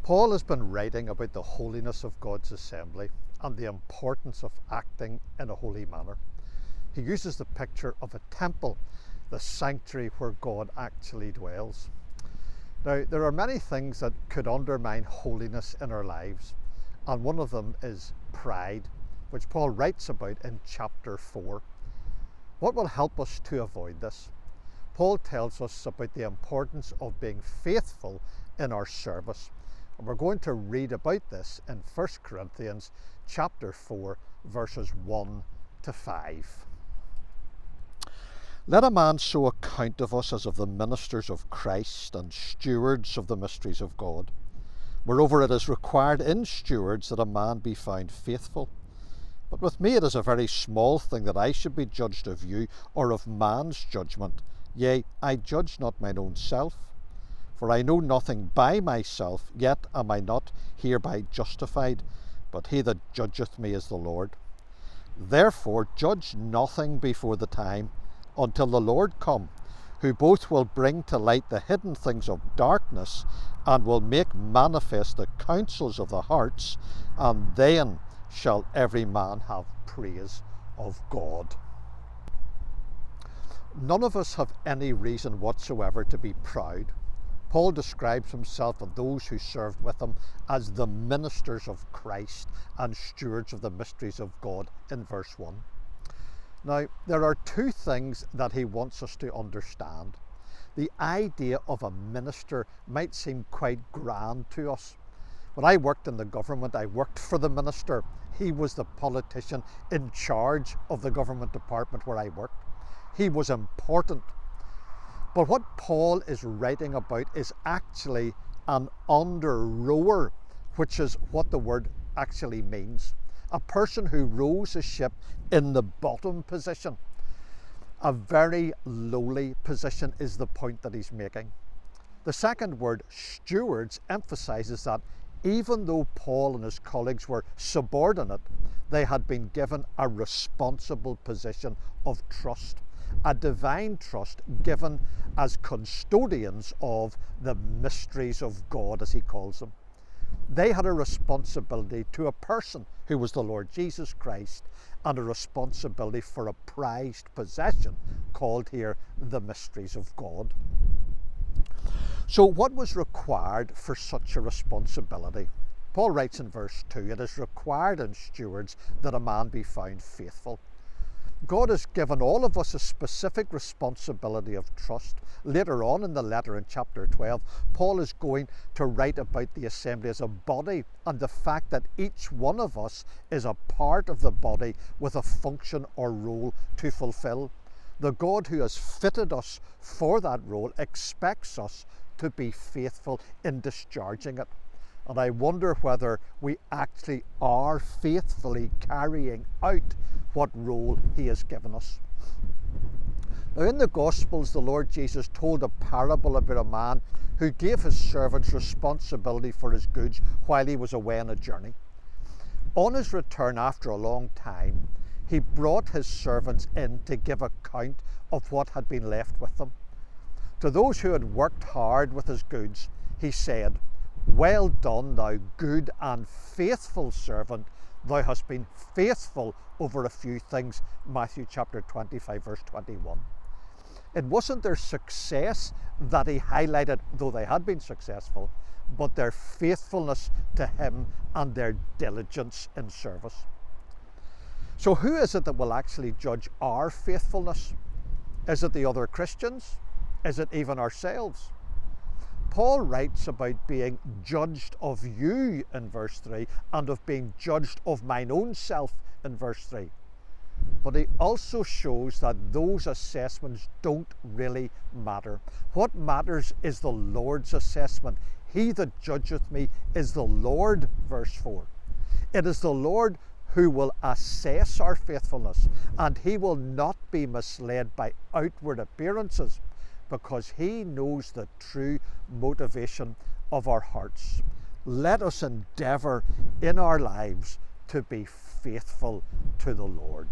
Paul has been writing about the holiness of God's assembly and the importance of acting in a holy manner. He uses the picture of a temple, the sanctuary where God actually dwells. Now, there are many things that could undermine holiness in our lives, and one of them is pride, which Paul writes about in chapter 4. What will help us to avoid this? Paul tells us about the importance of being faithful in our service. And we're going to read about this in 1 Corinthians chapter 4, verses 1 to 5. Let a man so account of us as of the ministers of Christ and stewards of the mysteries of God. Moreover, it is required in stewards that a man be found faithful. But with me it is a very small thing that I should be judged of you, or of man's judgment. Yea, I judge not mine own self. For I know nothing by myself, yet am I not hereby justified, but he that judgeth me is the Lord. Therefore judge nothing before the time, until the Lord come, who both will bring to light the hidden things of darkness, and will make manifest the counsels of the hearts, and then shall every man have praise of God. None of us have any reason whatsoever to be proud. Paul describes himself and those who served with him as the ministers of Christ and stewards of the mysteries of God in verse 1. Now, there are two things that he wants us to understand. The idea of a minister might seem quite grand to us. When I worked in the government, I worked for the minister. He was the politician in charge of the government department where I worked. He was important. But what Paul is writing about is actually an under-rower, which is what the word actually means. A person who rows a ship in the bottom position. A very lowly position is the point that he's making. The second word, stewards, emphasizes that even though Paul and his colleagues were subordinate, they had been given a responsible position of trust, a divine trust given as custodians of the mysteries of God, as he calls them. They had a responsibility to a person who was the Lord Jesus Christ, and a responsibility for a prized possession called here the mysteries of God. So what was required for such a responsibility? Paul writes in verse 2, it is required in stewards that a man be found faithful. God has given all of us a specific responsibility of trust. Later on in the letter in chapter 12, Paul is going to write about the assembly as a body and the fact that each one of us is a part of the body with a function or role to fulfill. The God who has fitted us for that role expects us to be faithful in discharging it. And I wonder whether we actually are faithfully carrying out what role he has given us. Now, in the Gospels, the Lord Jesus told a parable about a man who gave his servants responsibility for his goods while he was away on a journey. On his return after a long time, he brought his servants in to give account of what had been left with them. To those who had worked hard with his goods, he said, "Well done, thou good and faithful servant. Thou hast been faithful over a few things." Matthew chapter 25, verse 21. It wasn't their success that he highlighted, though they had been successful, but their faithfulness to him and their diligence in service. So who is it that will actually judge our faithfulness? Is it the other Christians? Is it even ourselves? Paul writes about being judged of you in verse 3 and of being judged of mine own self in verse 3. But he also shows that those assessments don't really matter. What matters is the Lord's assessment. He that judgeth me is the Lord, verse 4. It is the Lord who will assess our faithfulness, and he will not be misled by outward appearances, because he knows the true motivation of our hearts. Let us endeavour in our lives to be faithful to the Lord.